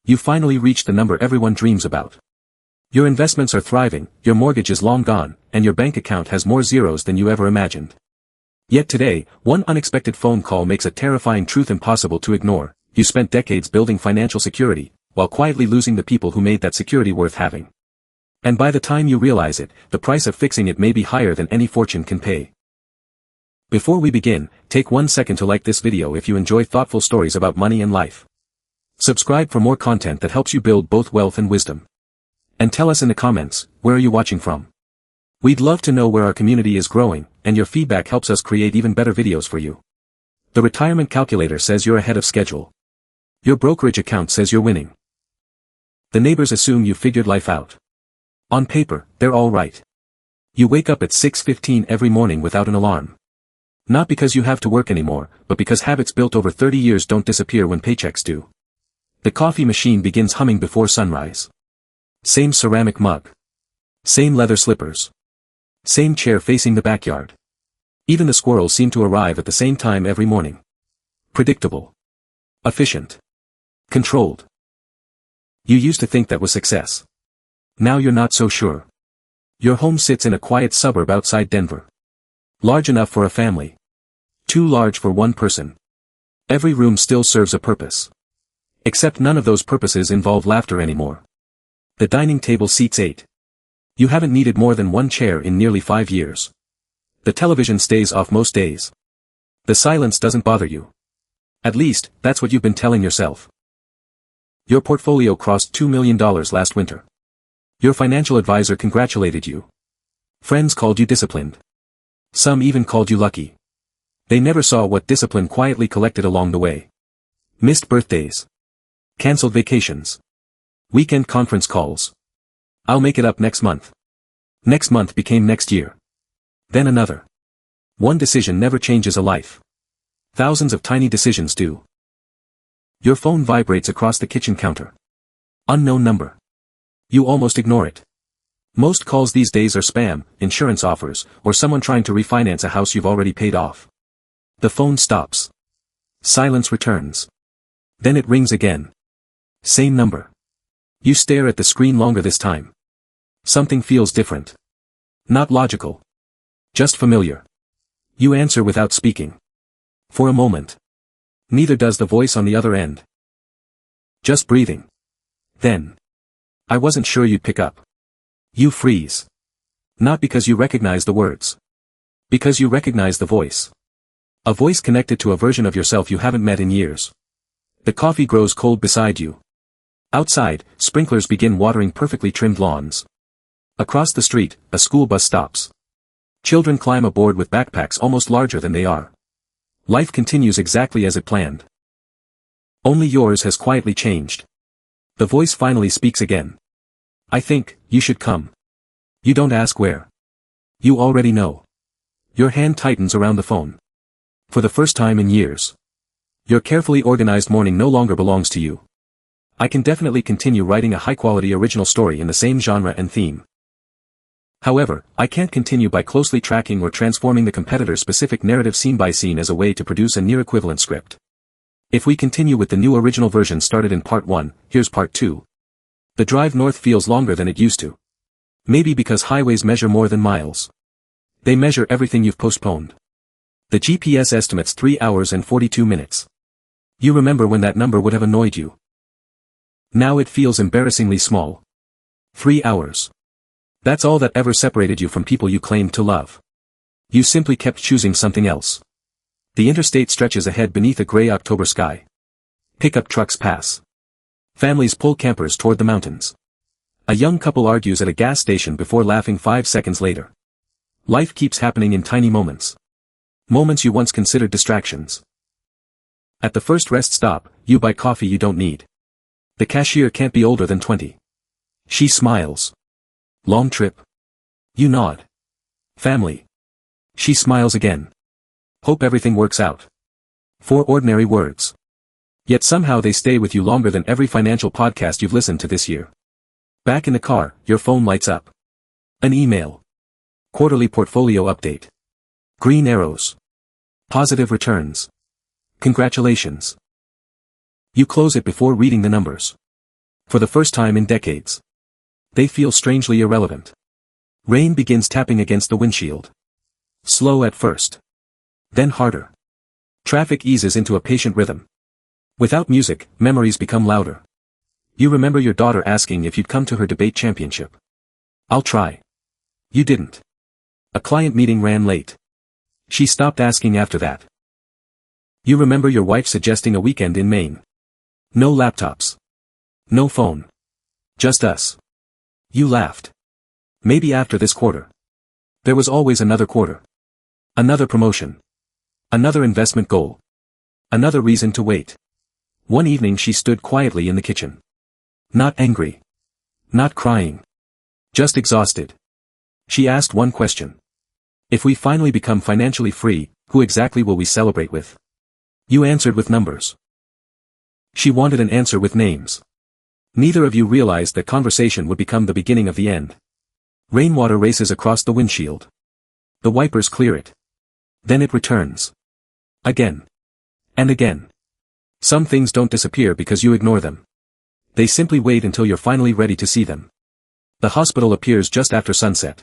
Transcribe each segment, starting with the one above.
You finally reached the number everyone dreams about. Your investments are thriving, your mortgage is long gone, and your bank account has more zeros than you ever imagined. Yet today, one unexpected phone call makes a terrifying truth impossible to ignore. You spent decades building financial security, while quietly losing the people who made that security worth having. And by the time you realize it, the price of fixing it may be higher than any fortune can pay. Before we begin, take 1 second to like this video if you enjoy thoughtful stories about money and life. Subscribe for more content that helps you build both wealth and wisdom. And tell us in the comments, where are you watching from? We'd love to know where our community is growing, and your feedback helps us create even better videos for you. The retirement calculator says you're ahead of schedule. Your brokerage account says you're winning. The neighbors assume you figured life out. On paper, they're all right. You wake up at 6:15 every morning without an alarm. Not because you have to work anymore, but because habits built over 30 years don't disappear when paychecks do. The coffee machine begins humming before sunrise. Same ceramic mug. Same leather slippers. Same chair facing the backyard. Even the squirrels seem to arrive at the same time every morning. Predictable. Efficient. Controlled. You used to think that was success. Now you're not so sure. Your home sits in a quiet suburb outside Denver. Large enough for a family. Too large for one person. Every room still serves a purpose. Except none of those purposes involve laughter anymore. The dining table seats 8. You haven't needed more than one chair in nearly 5 years. The television stays off most days. The silence doesn't bother you. At least, that's what you've been telling yourself. Your portfolio crossed $2 million last winter. Your financial advisor congratulated you. Friends called you disciplined. Some even called you lucky. They never saw what discipline quietly collected along the way. Missed birthdays. Cancelled vacations. Weekend conference calls. I'll make it up next month. Next month became next year. Then another. One decision never changes a life. Thousands of tiny decisions do. Your phone vibrates across the kitchen counter. Unknown number. You almost ignore it. Most calls these days are spam, insurance offers, or someone trying to refinance a house you've already paid off. The phone stops. Silence returns. Then it rings again. Same number. You stare at the screen longer this time. Something feels different. Not logical. Just familiar. You answer without speaking. For a moment. Neither does the voice on the other end. Just breathing. Then. I wasn't sure you'd pick up. You freeze. Not because you recognize the words. Because you recognize the voice. A voice connected to a version of yourself you haven't met in years. The coffee grows cold beside you. Outside, sprinklers begin watering perfectly trimmed lawns. Across the street, a school bus stops. Children climb aboard with backpacks almost larger than they are. Life continues exactly as it planned. Only yours has quietly changed. The voice finally speaks again. I think, you should come. You don't ask where. You already know. Your hand tightens around the phone. For the first time in years. Your carefully organized morning no longer belongs to you. I can definitely continue writing a high-quality original story in the same genre and theme. However, I can't continue by closely tracking or transforming the competitor's specific narrative scene by scene as a way to produce a near-equivalent script. If we continue with the new original version started in part 1, here's part 2. The drive north feels longer than it used to. Maybe because highways measure more than miles. They measure everything you've postponed. The GPS estimates 3 hours and 42 minutes. You remember when that number would have annoyed you. Now it feels embarrassingly small. 3 hours. That's all that ever separated you from people you claimed to love. You simply kept choosing something else. The interstate stretches ahead beneath a gray October sky. Pickup trucks pass. Families pull campers toward the mountains. A young couple argues at a gas station before laughing 5 seconds later. Life keeps happening in tiny moments. Moments you once considered distractions. At the first rest stop, you buy coffee you don't need. The cashier can't be older than 20. She smiles. Long trip? You nod. Family. She smiles again. Hope everything works out. 4 ordinary words. Yet somehow they stay with you longer than every financial podcast you've listened to this year. Back in the car, your phone lights up. An email. Quarterly portfolio update. Green arrows. Positive returns. Congratulations. You close it before reading the numbers. For the first time in decades. They feel strangely irrelevant. Rain begins tapping against the windshield. Slow at first. Then harder. Traffic eases into a patient rhythm. Without music, memories become louder. You remember your daughter asking if you'd come to her debate championship. I'll try. You didn't. A client meeting ran late. She stopped asking after that. You remember your wife suggesting a weekend in Maine. No laptops. No phone. Just us. You laughed. Maybe after this quarter. There was always another quarter. Another promotion. Another investment goal. Another reason to wait. One evening she stood quietly in the kitchen. Not angry. Not crying. Just exhausted. She asked one question. If we finally become financially free, who exactly will we celebrate with? You answered with numbers. She wanted an answer with names. Neither of you realized that conversation would become the beginning of the end. Rainwater races across the windshield. The wipers clear it. Then it returns. Again. And again. Some things don't disappear because you ignore them. They simply wait until you're finally ready to see them. The hospital appears just after sunset.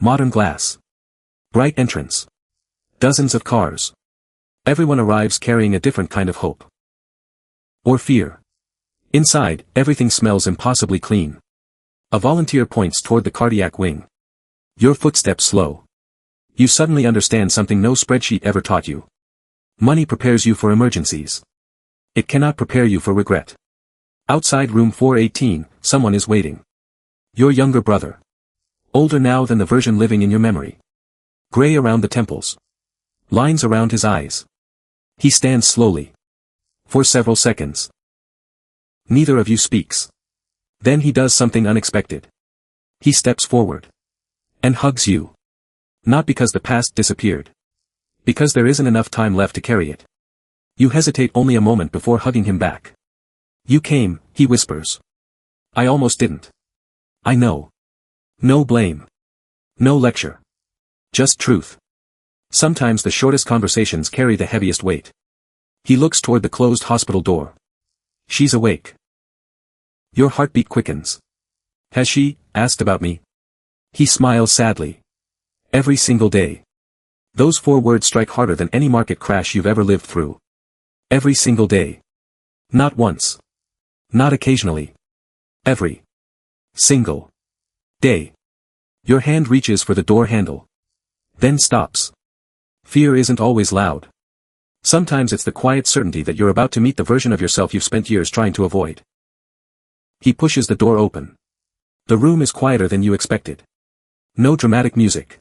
Modern glass. Bright entrance. Dozens of cars. Everyone arrives carrying a different kind of hope. Or fear. Inside, everything smells impossibly clean. A volunteer points toward the cardiac wing. Your footsteps slow. You suddenly understand something no spreadsheet ever taught you. Money prepares you for emergencies. It cannot prepare you for regret. Outside room 418, someone is waiting. Your younger brother. Older now than the version living in your memory. Gray around the temples. Lines around his eyes. He stands slowly. For several seconds. Neither of you speaks. Then he does something unexpected. He steps forward. And hugs you. Not because the past disappeared. Because there isn't enough time left to carry it. You hesitate only a moment before hugging him back. You came, he whispers. I almost didn't. I know. No blame. No lecture. Just truth. Sometimes the shortest conversations carry the heaviest weight. He looks toward the closed hospital door. She's awake. Your heartbeat quickens. Has she asked about me? He smiles sadly. Every single day. Those 4 words strike harder than any market crash you've ever lived through. Every single day. Not once. Not occasionally. Every single day. Your hand reaches for the door handle. Then stops. Fear isn't always loud. Sometimes it's the quiet certainty that you're about to meet the version of yourself you've spent years trying to avoid. He pushes the door open. The room is quieter than you expected. No dramatic music.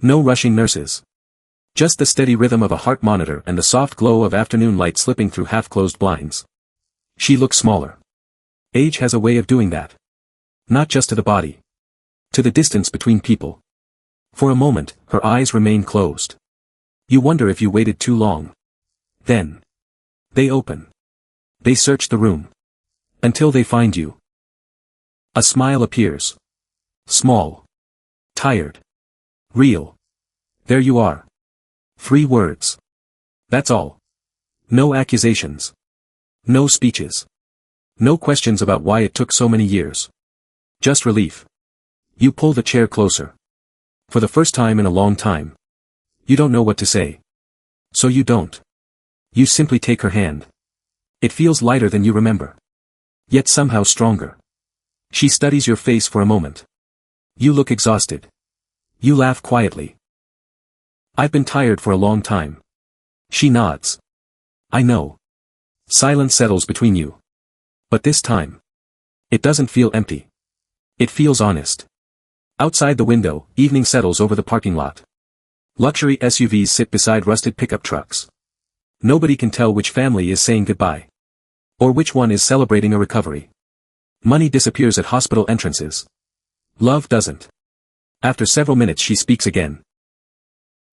No rushing nurses. Just the steady rhythm of a heart monitor and the soft glow of afternoon light slipping through half-closed blinds. She looks smaller. Age has a way of doing that. Not just to the body. To the distance between people. For a moment, her eyes remain closed. You wonder if you waited too long. Then. They open. They search the room. Until they find you. A smile appears. Small. Tired. Real. There you are. 3 words. That's all. No accusations. No speeches. No questions about why it took so many years. Just relief. You pull the chair closer. For the first time in a long time. You don't know what to say. So you don't. You simply take her hand. It feels lighter than you remember. Yet somehow stronger. She studies your face for a moment. You look exhausted. You laugh quietly. I've been tired for a long time. She nods. I know. Silence settles between you. But this time. It doesn't feel empty. It feels honest. Outside the window, evening settles over the parking lot. Luxury SUVs sit beside rusted pickup trucks. Nobody can tell which family is saying goodbye. Or which one is celebrating a recovery. Money disappears at hospital entrances. Love doesn't. After several minutes she speaks again.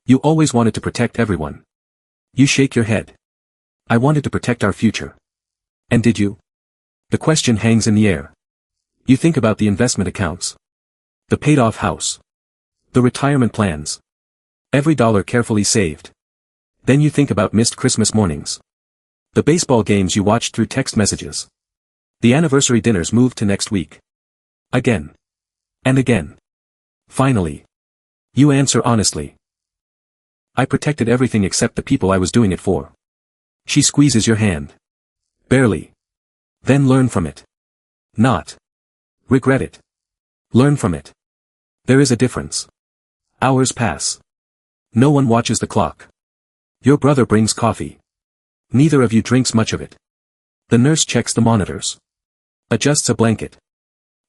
You always wanted to protect everyone. You shake your head. I wanted to protect our future. And did you? The question hangs in the air. You think about the investment accounts. The paid-off house. The retirement plans. Every dollar carefully saved. Then you think about missed Christmas mornings. The baseball games you watched through text messages. The anniversary dinners moved to next week. Again. And again. Finally. You answer honestly. I protected everything except the people I was doing it for. She squeezes your hand. Barely. Then learn from it. Not. Regret it. Learn from it. There is a difference. Hours pass. No one watches the clock. Your brother brings coffee. Neither of you drinks much of it. The nurse checks the monitors. Adjusts a blanket.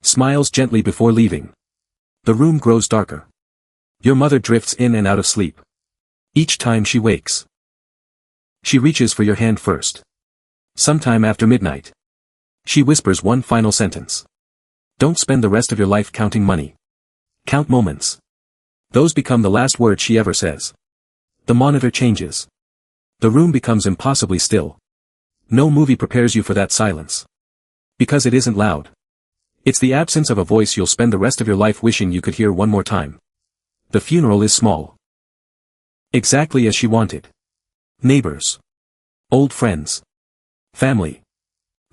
Smiles gently before leaving. The room grows darker. Your mother drifts in and out of sleep. Each time she wakes. She reaches for your hand first. Sometime after midnight. She whispers one final sentence. Don't spend the rest of your life counting money. Count moments. Those become the last words she ever says. The monitor changes. The room becomes impossibly still. No movie prepares you for that silence. Because it isn't loud. It's the absence of a voice you'll spend the rest of your life wishing you could hear one more time. The funeral is small. Exactly as she wanted. Neighbors. Old friends. Family.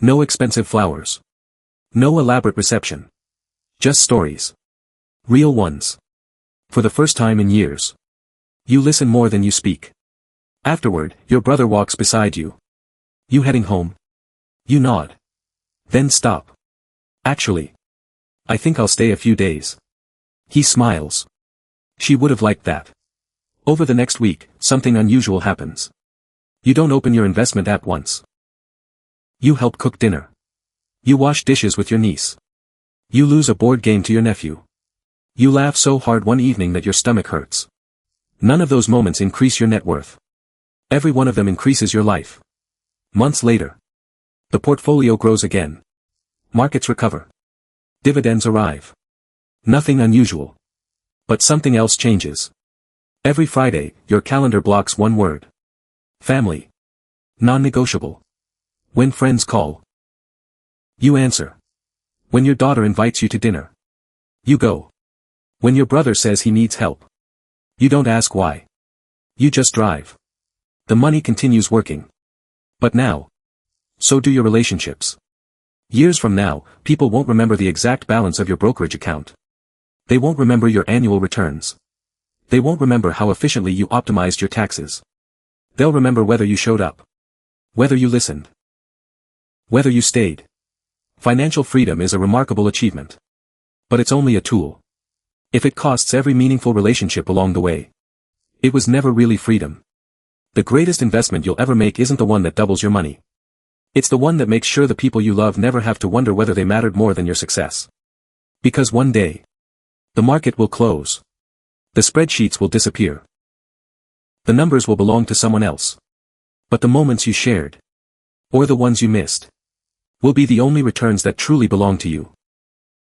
No expensive flowers. No elaborate reception. Just stories. Real ones. For the first time in years. You listen more than you speak. Afterward, your brother walks beside you. You heading home? You nod. Then stop. Actually. I think I'll stay a few days. He smiles. She would have liked that. Over the next week, something unusual happens. You don't open your investment app once. You help cook dinner. You wash dishes with your niece. You lose a board game to your nephew. You laugh so hard one evening that your stomach hurts. None of those moments increase your net worth. Every one of them increases your life. Months later. The portfolio grows again. Markets recover. Dividends arrive. Nothing unusual. But something else changes. Every Friday, your calendar blocks one word. Family. Non-negotiable. When friends call. You answer. When your daughter invites you to dinner. You go. When your brother says he needs help. You don't ask why. You just drive. The money continues working. But now. So do your relationships. Years from now, people won't remember the exact balance of your brokerage account. They won't remember your annual returns. They won't remember how efficiently you optimized your taxes. They'll remember whether you showed up. Whether you listened. Whether you stayed. Financial freedom is a remarkable achievement. But it's only a tool. If it costs every meaningful relationship along the way, it was never really freedom. The greatest investment you'll ever make isn't the one that doubles your money. It's the one that makes sure the people you love never have to wonder whether they mattered more than your success. Because one day, the market will close. The spreadsheets will disappear. The numbers will belong to someone else. But the moments you shared, or the ones you missed, will be the only returns that truly belong to you.